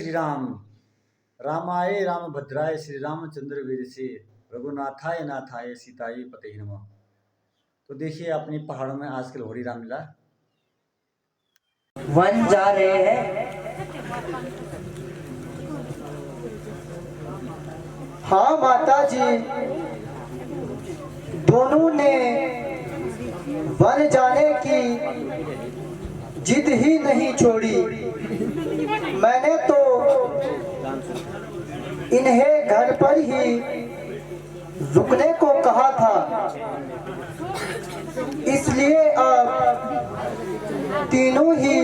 श्री राम। रामाय रामभद्राय श्री रामचंद्र वीर से रघुनाथाय नाथाय सीताय पते नमः। तो देखिए अपनी पहाड़ों में आजकल हो रही रामलीला। वन जा रहे हैं। हाँ माता जी, दोनों ने वन जाने की जिद ही नहीं छोड़ी। मैंने तो इन्हें घर पर ही रुकने को कहा था, इसलिए अब तीनों ही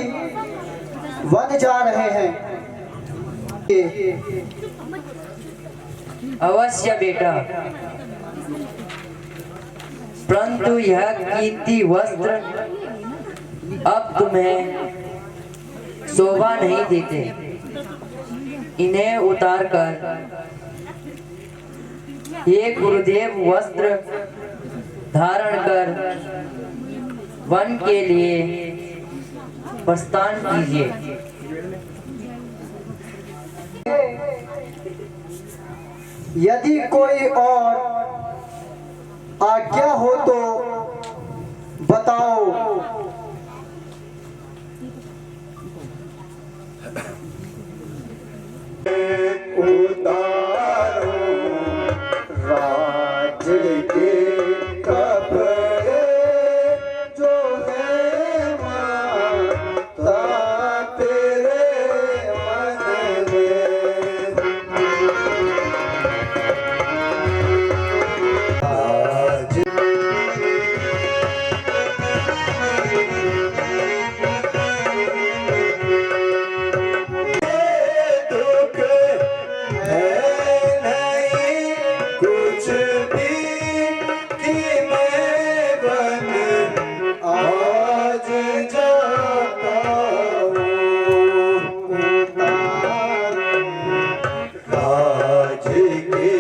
वन जा रहे हैं। अवश्य बेटा, परंतु यह कीमती वस्त्र अब तुम्हें शोभा नहीं देते। इन्हें उतारकर ये गुरुदेव वस्त्र धारण कर वन के लिए प्रस्थान कीजिए। यदि कोई और आज्ञा हो तो बताओ। राज के कपड़े जो है माता तेरे मन में। आज दुख है नहीं कुछ भी कि मैं बन आज जाता हूँ। राज के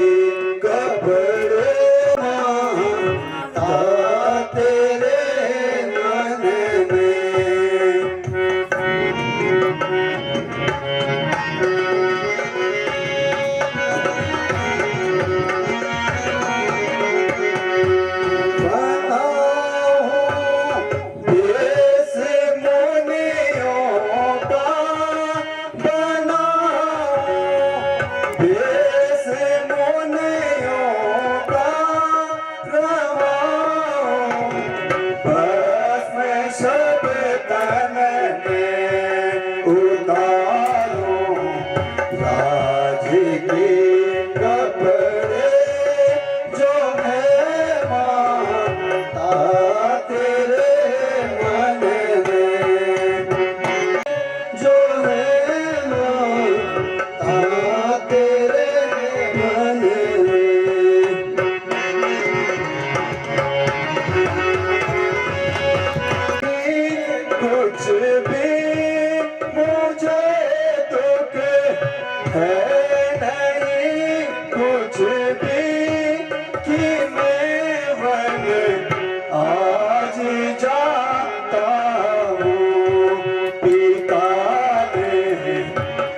कपड़े माता तेरे मन में। देश मुनियों का बनाओ, देश मुनियों का रवाओ। भस्म सब तन में उतारो, राज के कपड़े जो है माता तेरे मन में। जो है माता तेरे मन में। कुछ भी मुझे दुख है नहीं कुछ भी कि मैं वन आज जाता हूँ। पिता ने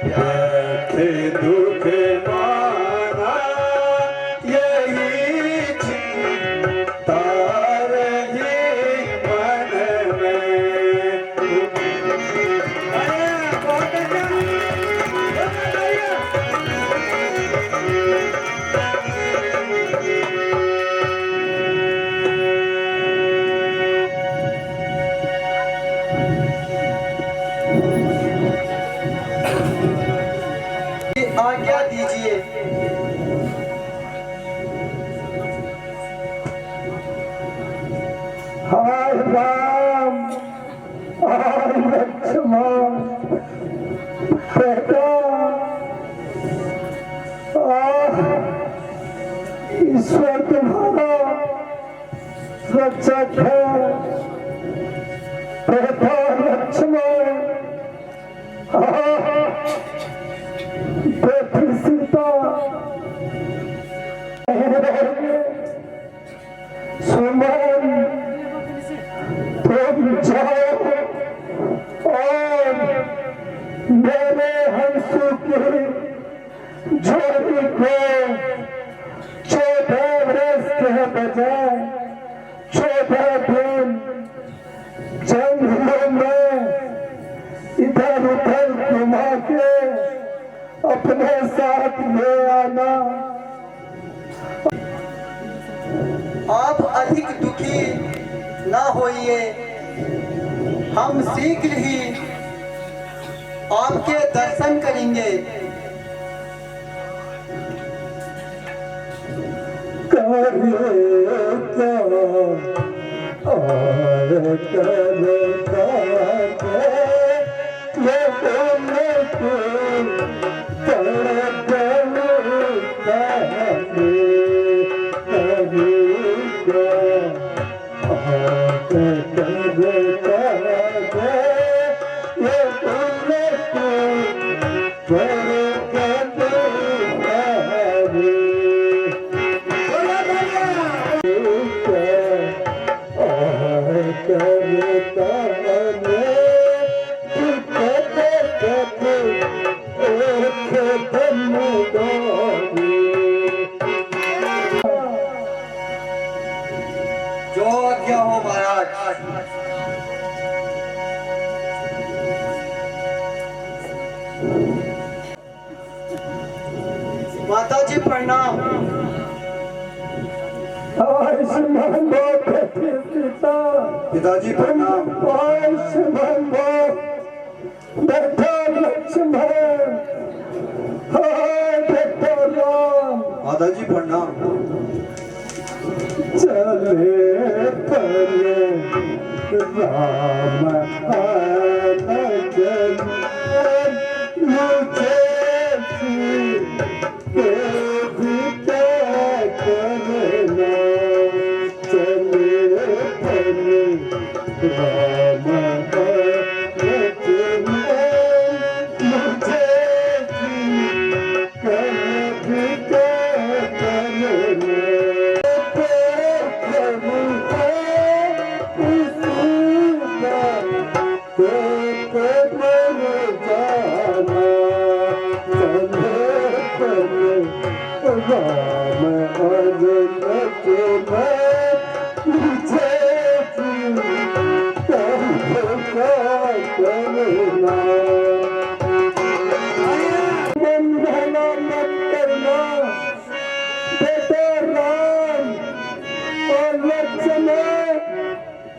व्यर्थ दुख माना, यही चिंता रही मन में। आज्ञा दीजिए। हाय राम, हाय लक्ष्मण, बेटा ईश्वर तुम्हारा रक्षक है। बेटा लक्ष्मण, बेटी सीता, सुमन, तुम जाओ और मेरे हंसू के होइए, हम शीघ्र ही आपके दर्शन करेंगे। जो आज्ञा हो महाराज। माता जी प्रणाम। पिताजी प्रणाम। माता जी प्रणाम। चले राम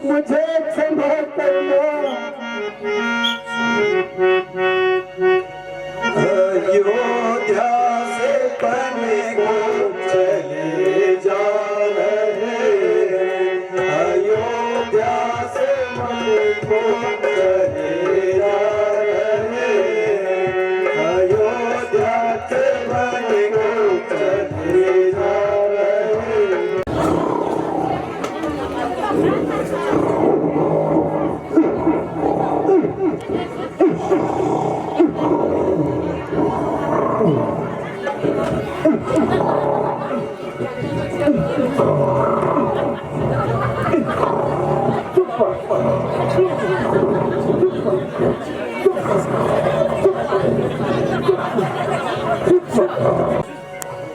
मुझे क्षमा करना। अयोध्या से बने को चले जा रहे हैं, अयोध्या से बने को चले जा रहे हैं, अयोध्या से बने को चले जा रहे हैं।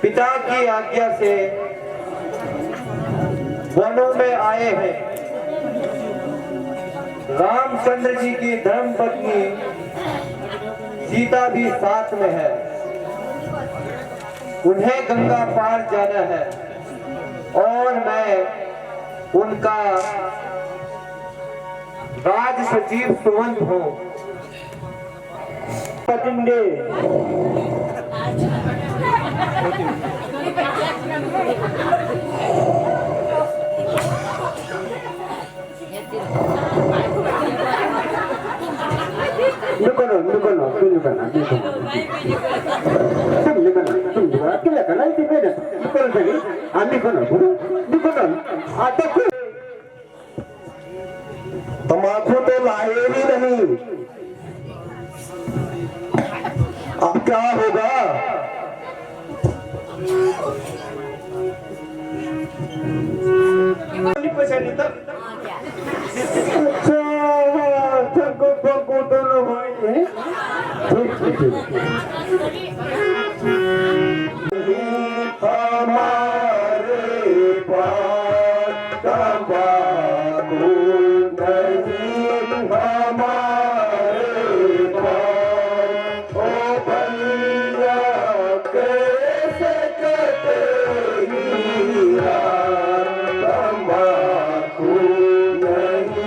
पिता की आज्ञा से वनों में आए हैं। रामचंद्र जी की धर्म पत्नी सीता भी साथ में है। उन्हें गंगा पार जाना है और मैं उनका राज सचिव सुमंत हूँ। तम्बाकू तो लाए ही नहीं, अब क्या होगा? हमारे पास तम्बाकू नहीं, हमारे पास ओ भैया कैसे कटेगी रात, तम्बाकू नहीं।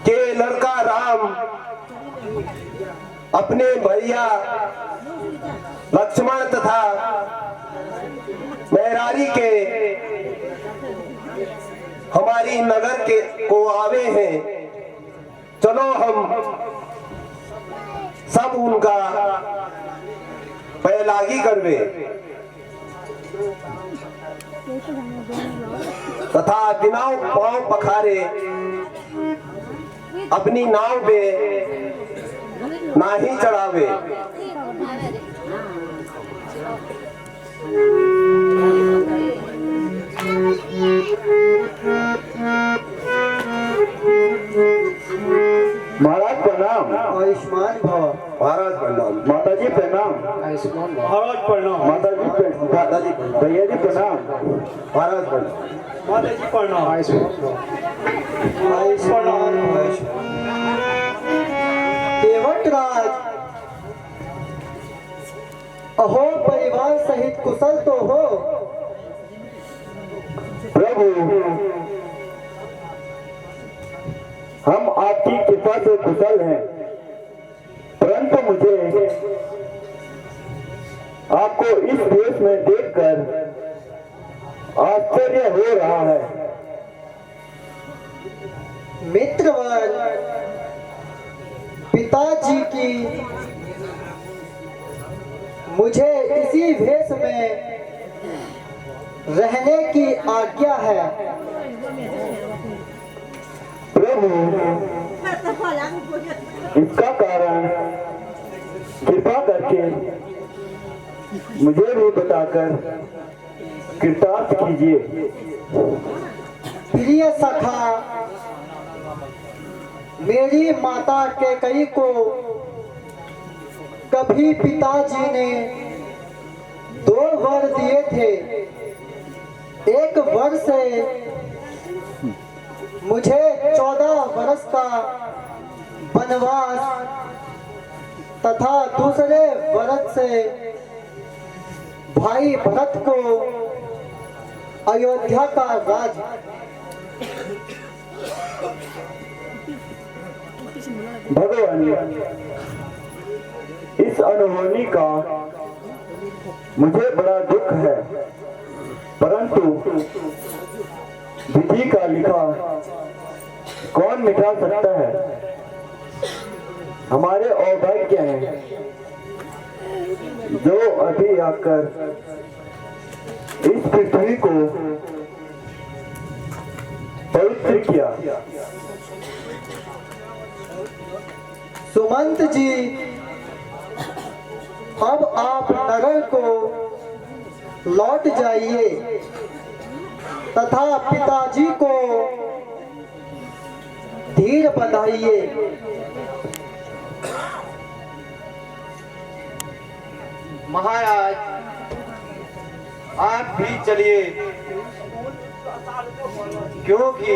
कि लड़का राम अपने भैया लक्ष्मण तथा मैरारी के हमारी नगर के को आवे हैं, चलो हम सब उनका पैलागी करवे तथा बिना पांव पखारे अपनी नाव पे नाही चढ़ावे। महाराज प्रणाम। आयुष्मान भव। महाराज प्रणाम। माता जी प्रणाम। महाराज प्रणाम। माता जी प्रणाम। दादा जी प्रणाम। भैया जी प्रणाम। महाराज प्रणाम। माता जी प्रणाम। आयुष्मान देवटराज, अहो परिवार सहित कुशल तो हो? प्रभु, हम आपकी कृपा से कुशल हैं, परंतु मुझे आपको इस देश में देखकर आश्चर्य हो रहा है। मित्रवर, पिताजी की मुझे इसी भेष में रहने की आज्ञा है। प्रभु, इसका कारण कृपा करके मुझे भी बताकर कृतार्थ कीजिए। प्रिय सखा, मेरी माता कैकेयी को कभी पिताजी ने 2 वर दिए थे। एक वर से मुझे 14 वर्ष का वनवास तथा दूसरे वर्ष से भाई भरत को अयोध्या का राज। भगवान, इस अनहोनी का मुझे बड़ा दुख है, परंतु विधि का लिखा कौन मिटा सकता है। हमारे औभाग्य हैं जो अभी आकर इस पृथ्वी को पवित्र किया। सुमंत जी, अब आप नगर को लौट जाइए तथा पिताजी को धीर बंधाइए। महाराज, आप भी चलिए, क्योंकि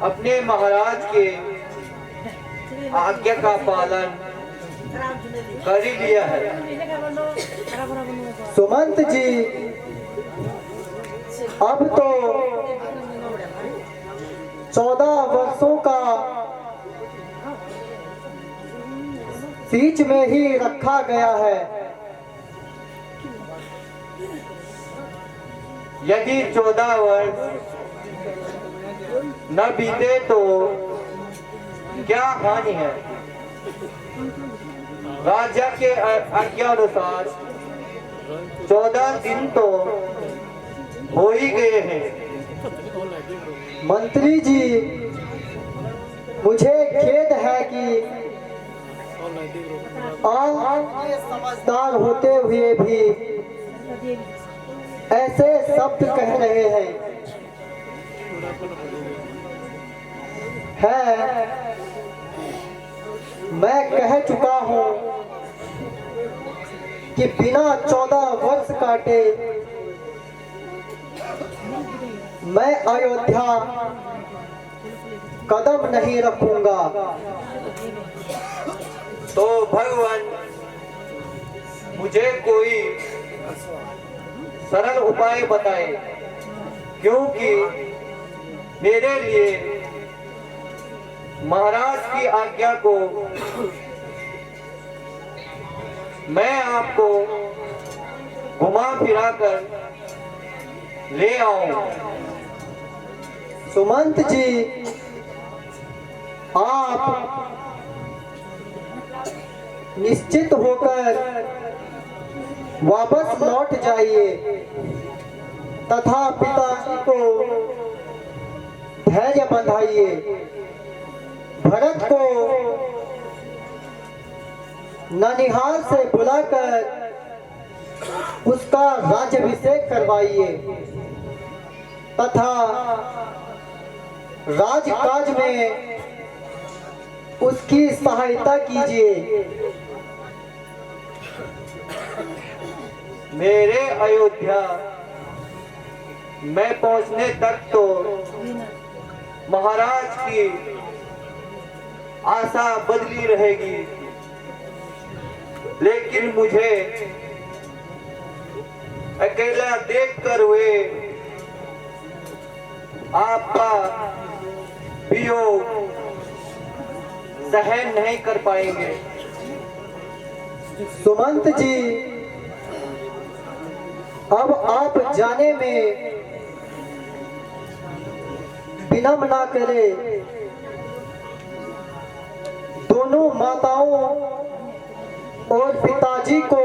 अपने महाराज के आज्ञा का पालन कर ही लिया है। सुमंत जी, अब तो 14 वर्षों का सीच में ही रखा गया है। यदि 14 वर्ष न बीते तो क्या हानि है। राजा के आज्ञा अनुसार 14 दिन तो हो ही गए हैं। मंत्री जी, मुझे खेद है कि आप समझदार होते हुए भी ऐसे शब्द कह रहे हैं। मैं कह चुका हूं कि बिना 14 वर्ष काटे मैं अयोध्या कदम नहीं रखूंगा। तो भगवान, मुझे कोई सरल उपाय बताए, क्योंकि मेरे लिए महाराज की आज्ञा को मैं आपको घुमा फिरा कर ले आऊं। सुमंत जी, आप निश्चित होकर वापस लौट जाइए तथा पिताजी को धैर्य बंधाइए। भरत को ननिहाल से बुलाकर उसका राज्याभिषेक करवाइए तथा राजकाज में उसकी सहायता कीजिए। मेरे अयोध्या में पहुंचने तक तो महाराज की आशा बदली रहेगी, लेकिन मुझे अकेला देखकर वे आपका वियोग सहन नहीं कर पाएंगे। सुमंत जी, अब आप जाने में विलंब ना करें। दोनों माताओं और पिताजी को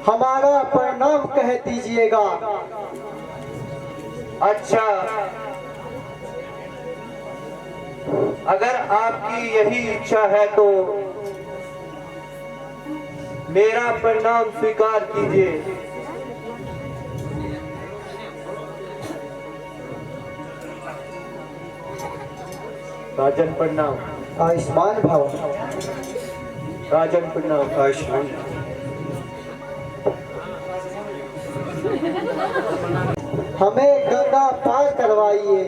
हमारा प्रणाम कह दीजिएगा। अच्छा, अगर आपकी यही इच्छा है तो मेरा प्रणाम स्वीकार कीजिए। राजन प्रणाम। आयुष्मान भव। राजन प्रणाम। आयुष्मान। हमें गंगा पार करवाइए।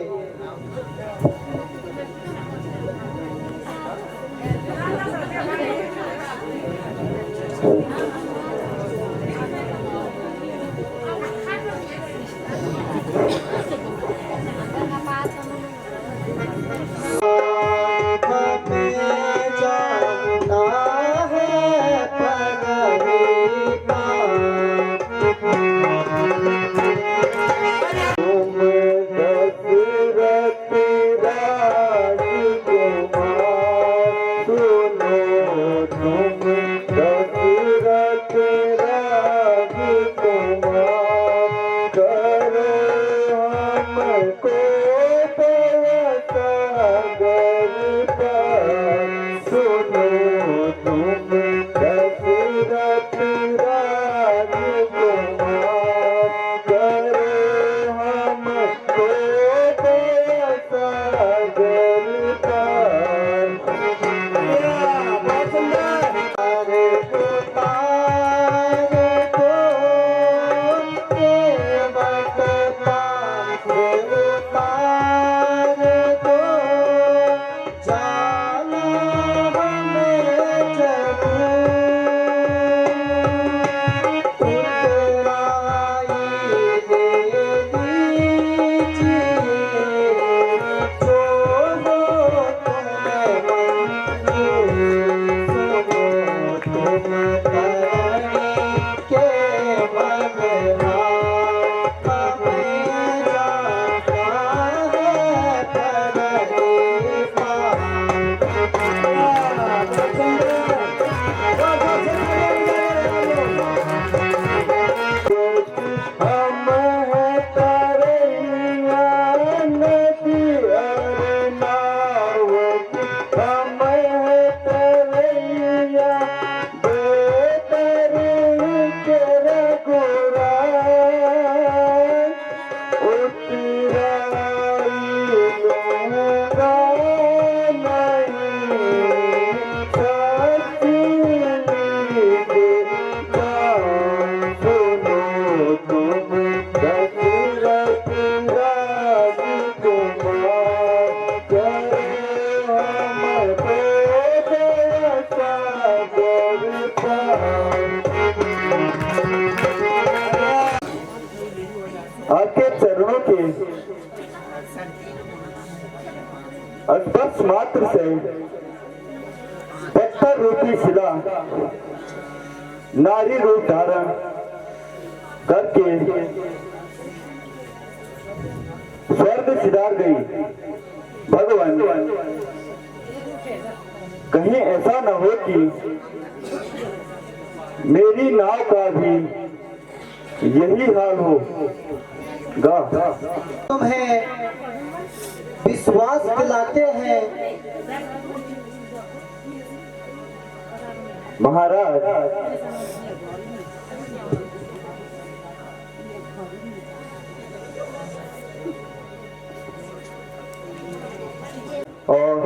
स्पर्श मात्र से पत्थर रूपी शिला नारी रूप धारण करके स्वर्ग सिधार गई। भगवान, कहीं ऐसा न हो कि मेरी नाव का भी यही हाल हो गा। तुम्हें विश्वास दिलाते हैं महाराज। और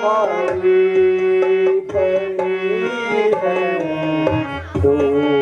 भारी बनी है तो